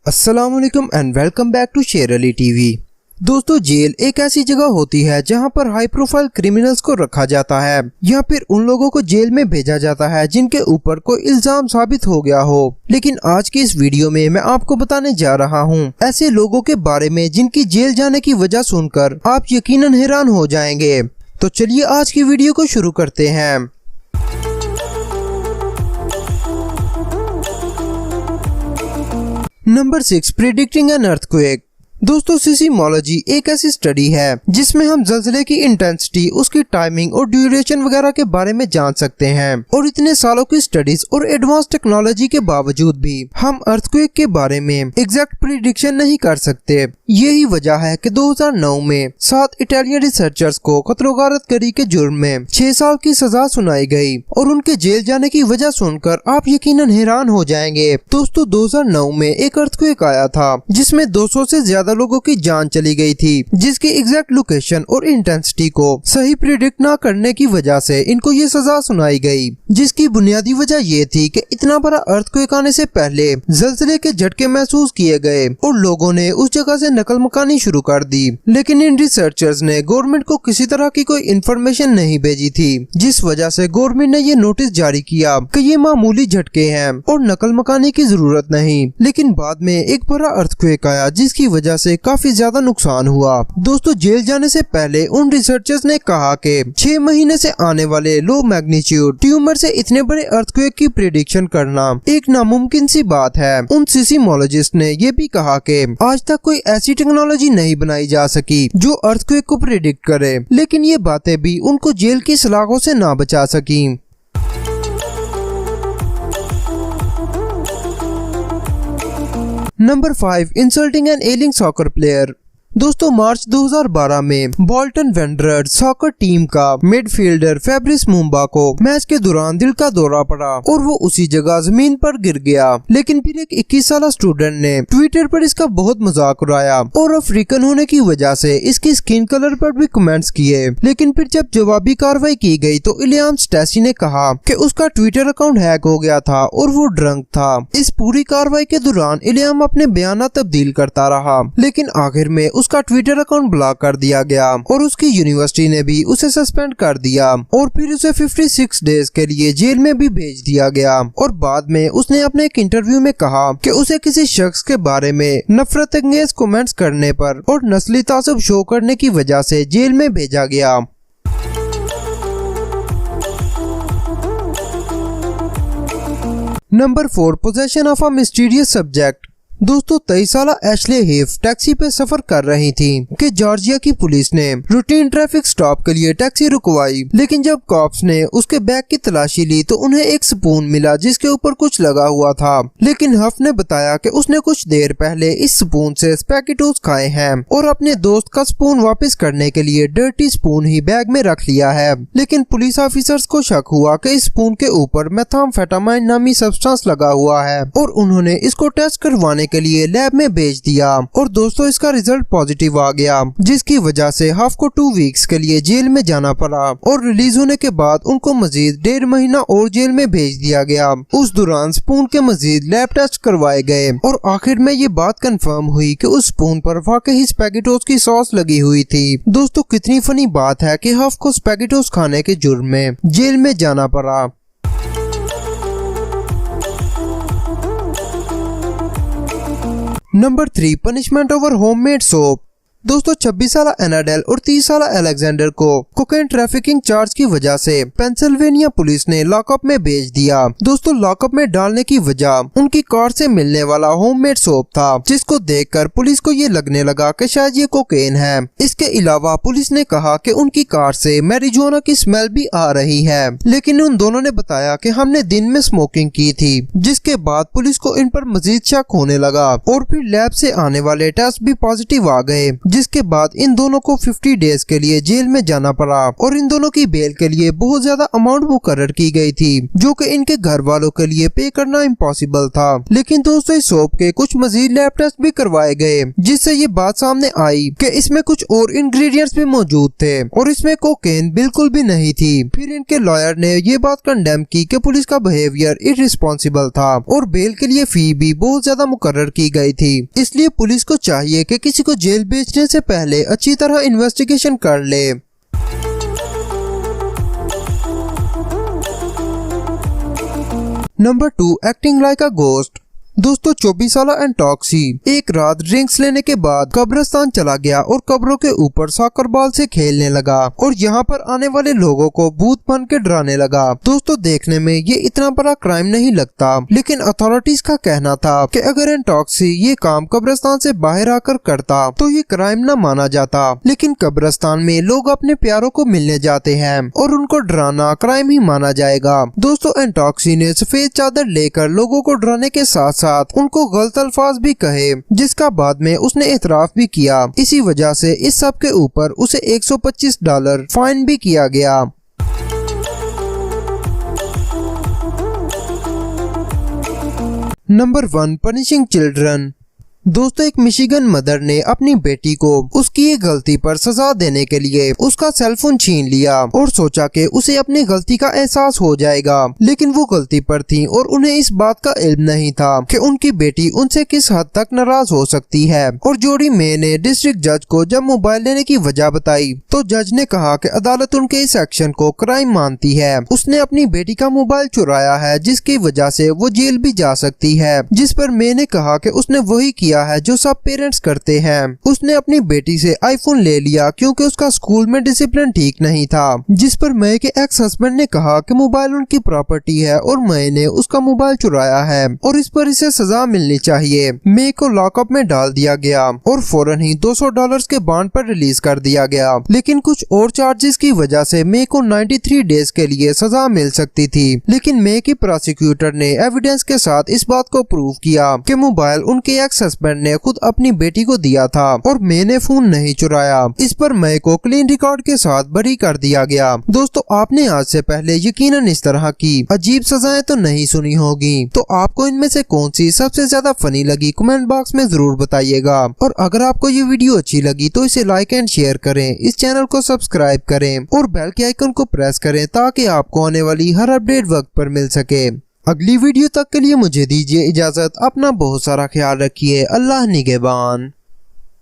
अस्सलामुअलैकुम and welcome back to शेर Ali TV. दोस्तों, जेल एक ऐसी जगह होती है जहां पर हाई प्रोफाइल क्रिमिनल्स को रखा जाता है या फिर उन लोगों को जेल में भेजा जाता है जिनके ऊपर कोई इल्जाम साबित हो गया हो। लेकिन आज की इस वीडियो में मैं आपको बताने जा रहा हूं ऐसे लोगों के बारे में जिनकी जेल जाने की वजह सुनकर आप यकीनन हैरान हो जाएंगे। तो चलिए आज की वीडियो को शुरू करते हैं। Number 6, predicting an earthquake. दोस्तों, सिस्मोलॉजी एक ऐसी स्टडी है जिसमें हम ज़लज़ले की इंटेंसिटी, उसकी टाइमिंग और ड्यूरेशन वगैरह के बारे में जान सकते हैं। और इतने सालों की स्टडीज और एडवांस टेक्नोलॉजी के बावजूद भी हम अर्थक्वेक के बारे में एग्जैक्ट प्रिडिक्शन नहीं कर सकते। यही वजह है कि 2009 में 7 इटालियन रिसर्चर्स को कत्ल-ओ-गारतगरी के जुर्म में 6 साल की सजा सुनाई गई और उनके जेल जाने की वजह सुनकर आप यकीनन हैरान हो जाएंगे। दोस्तों, 2009 में एक अर्थक्वेक आया था जिसमें 200 से ज्यादा लोगों की जान चली गई थी, जिसकी एग्जैक्ट लोकेशन और इंटेंसिटी को सही प्रिडिक्ट ना करने की वजह से इनको ये सजा सुनाई गई। जिसकी बुनियादी वजह ये थी कि इतना बड़ा अर्थक्वेक आने से पहले ज़लज़ले के झटके महसूस किए गए और लोगों ने उस जगह से नकल मकानी शुरू कर दी। लेकिन इन रिसर्चर्स ने गवर्नमेंट को किसी तरह की कोई इन्फॉर्मेशन नहीं भेजी थी, जिस वजह से गवर्नमेंट ने ये नोटिस जारी किया कि ये मामूली झटके हैं और नकल मकानी की जरूरत नहीं। लेकिन बाद में एक बड़ा अर्थक्वेक आया जिसकी वजह से काफी ज्यादा नुकसान हुआ। दोस्तों, जेल जाने से पहले उन रिसर्चर्स ने कहा कि 6 महीने से आने वाले लो मैग्नीट्यूड ट्यूमर से इतने बड़े अर्थक्वेक की प्रेडिक्शन करना एक नामुमकिन सी बात है। उन सिस्मोलॉजिस्ट ने ये भी कहा कि आज तक कोई ऐसी टेक्नोलॉजी नहीं बनाई जा सकी जो अर्थक्वेक को प्रेडिक्ट करे। लेकिन ये बातें भी उनको जेल की सलाखों से ना बचा सकी। Number 5, insulting an ailing soccer player. दोस्तों, मार्च 2012 में बोल्टन वेंडरर्स सॉकर टीम का मिडफील्डर फैब्रिस मुम्बा को मैच के दौरान दिल का दौरा पड़ा और वो उसी जगह जमीन पर गिर गया। लेकिन फिर एक 21 साल स्टूडेंट ने ट्विटर पर इसका बहुत मजाक उड़ाया और अफ्रीकन होने की वजह से इसकी स्किन कलर पर भी कमेंट्स किए। लेकिन फिर जब जवाबी कार्रवाई की गई तो इलियाम स्टैसी ने कहा कि उसका ट्विटर अकाउंट हैक हो गया था और वो ड्रंक था। इस पूरी कार्रवाई के दौरान इलियाम अपने बयान तब्दील करता रहा, लेकिन आखिर में उसका ट्विटर अकाउंट ब्लॉक कर दिया गया और उसकी यूनिवर्सिटी ने भी उसे सस्पेंड कर दिया और फिर उसे 56 डेज के लिए जेल में भी भेज दिया गया। और बाद में उसने अपने एक इंटरव्यू में कहा कि उसे किसी शख्स के बारे में नफरत अंगेज कमेंट्स करने पर और नस्ली तासुब शो करने की वजह से जेल में भेजा गया। Number 4, possession of a mysterious subject. दोस्तों, 23 साल एशले हीफ टैक्सी पे सफर कर रही थी कि जॉर्जिया की पुलिस ने रूटीन ट्रैफिक स्टॉप के लिए टैक्सी रुकवाई। लेकिन जब कॉप्स ने उसके बैग की तलाशी ली तो उन्हें एक स्पून मिला जिसके ऊपर कुछ लगा हुआ था। लेकिन हफ ने बताया कि उसने कुछ देर पहले इस स्पून से स्पैगेटीज खाए हैं और अपने दोस्त का स्पून वापस करने के लिए डर्टी स्पून ही बैग में रख लिया है। लेकिन पुलिस ऑफिसर्स को शक हुआ कि इस स्पून के ऊपर मेथाम्फेटामाइन नामी सब्सटेंस लगा हुआ है और उन्होंने इसको टेस्ट करवाने के लिए लैब में भेज दिया। और दोस्तों, इसका रिजल्ट पॉजिटिव आ गया, जिसकी वजह से हफ को 2 वीक्स के लिए जेल में जाना पड़ा और रिलीज होने के बाद उनको मजीद 1.5 महीना और जेल में भेज दिया गया। उस दौरान स्पून के मजीद लैब टेस्ट करवाए गए और आखिर में ये बात कंफर्म हुई कि उस स्पून पर वाकई स्पैगेटोस की सॉस लगी हुई थी। दोस्तों, कितनी फनी बात है कि हफ को स्पैगेटोस खाने के जुर्म में जेल में जाना पड़ा। Number 3, punishment over homemade soap. दोस्तों, 26 साल एनाडेल और 30 साल अलेक्जेंडर को कोकेन ट्रैफिकिंग चार्ज की वजह से पेंसिल्वेनिया पुलिस ने लॉकअप में भेज दिया। दोस्तों, लॉकअप में डालने की वजह उनकी कार से मिलने वाला होममेड सोप था, जिसको देखकर पुलिस को ये लगने लगा कि शायद ये कोकेन है। इसके अलावा पुलिस ने कहा कि उनकी कार से मैरिजुआना की स्मेल भी आ रही है। लेकिन उन दोनों ने बताया कि हमने दिन में स्मोकिंग की थी, जिसके बाद पुलिस को इन पर मजीद शक होने लगा और फिर लैब से आने वाले टेस्ट भी पॉजिटिव आ गए, जिसके बाद इन दोनों को 50 डेज के लिए जेल में जाना पड़ा और इन दोनों की बेल के लिए बहुत ज्यादा अमाउंट मुकर्रर की गई थी जो कि इनके घर वालों के लिए पे करना इम्पॉसिबल था। लेकिन दोस्तों इस सोप के कुछ मजीद लैब टेस्ट भी करवाए गए जिससे ये बात सामने आई कि इसमें कुछ और इंग्रेडिएंट्स भी मौजूद थे और इसमें कोकेन बिल्कुल भी नहीं थी। फिर इनके लॉयर ने ये बात कंडेम की कि पुलिस का बिहेवियर इररिस्पॉन्सिबल था और बेल के लिए फी भी बहुत ज्यादा मुकर्रर की गई थी। इसलिए पुलिस को चाहिए कि किसी को जेल भेजने से पहले अच्छी तरह इन्वेस्टिगेशन कर ले। Number 2, acting like a ghost. दोस्तों 24 साला एंटॉक्सी एक रात ड्रिंक्स लेने के बाद कब्रिस्तान चला गया और कब्रों के ऊपर सॉकर बॉल से खेलने लगा और यहाँ पर आने वाले लोगों को भूत बन के डराने लगा। दोस्तों देखने में ये इतना बड़ा क्राइम नहीं लगता, लेकिन अथॉरिटीज का कहना था कि अगर एंटॉक्सी ये काम कब्रिस्तान से बाहर आकर करता तो ये क्राइम न माना जाता। लेकिन कब्रिस्तान में लोग अपने प्यारों को मिलने जाते हैं और उनको डराना क्राइम ही माना जाएगा। दोस्तों एंटॉक्सी ने सफेद चादर लेकर लोगों को डराने के साथ उनको गलत अल्फाज भी कहे, जिसका बाद में उसने एतराफ भी किया। इसी वजह से इस सब के ऊपर उसे $125 फाइन भी किया गया। Number 1, punishing children. दोस्तों एक मिशिगन मदर ने अपनी बेटी को उसकी एक गलती पर सजा देने के लिए उसका सेलफोन छीन लिया और सोचा कि उसे अपनी गलती का एहसास हो जाएगा, लेकिन वो गलती पर थी और उन्हें इस बात का इल्म नहीं था कि उनकी बेटी उनसे किस हद तक नाराज हो सकती है। और जोडी मे ने डिस्ट्रिक्ट जज को जब मोबाइल लेने की वजह बताई तो जज ने कहा कि अदालत उनके इस एक्शन को क्राइम मानती है। उसने अपनी बेटी का मोबाइल चुराया है जिसकी वजह से वो जेल भी जा सकती है, जिस पर मे ने कहा कि उसने वही किया है जो सब पेरेंट्स करते हैं। उसने अपनी बेटी से आईफोन ले लिया क्योंकि उसका स्कूल में डिसिप्लिन ठीक नहीं था, जिस पर मई के एक्स हस्बैंड ने कहा कि मोबाइल उनकी प्रॉपर्टी है और मई ने उसका मोबाइल चुराया है और इस पर इसे सजा मिलनी चाहिए। मई को लॉकअप में डाल दिया गया और फौरन ही $200 के बॉन्ड पर रिलीज कर दिया गया। लेकिन कुछ और चार्जेस की वजह से मई को 93 डेज के लिए सजा मिल सकती थी। लेकिन मई की प्रोसिक्यूटर ने एविडेंस के साथ इस बात को प्रूव किया कि मोबाइल उनके एक्स हस्बैंड ने खुद अपनी बेटी को दिया था और मई ने फोन नहीं चुराया। इस पर मई को क्लीन रिकॉर्ड के साथ बरी कर दिया गया। दोस्तों आपने आज से पहले यकीनन इस तरह की अजीब सजाएं तो नहीं सुनी होगी, तो आपको इनमें से कौन सी सबसे ज्यादा फनी लगी कमेंट बॉक्स में जरूर बताइएगा। और अगर आपको ये वीडियो अच्छी लगी तो इसे लाइक एंड शेयर करें, इस चैनल को सब्सक्राइब करें और बेल के आइकन को प्रेस करें ताकि आपको आने वाली हर अपडेट वक्त पर मिल सके। अगली वीडियो तक के लिए मुझे दीजिए इजाजत। अपना बहुत सारा ख्याल रखिए। अल्लाह निगहबान।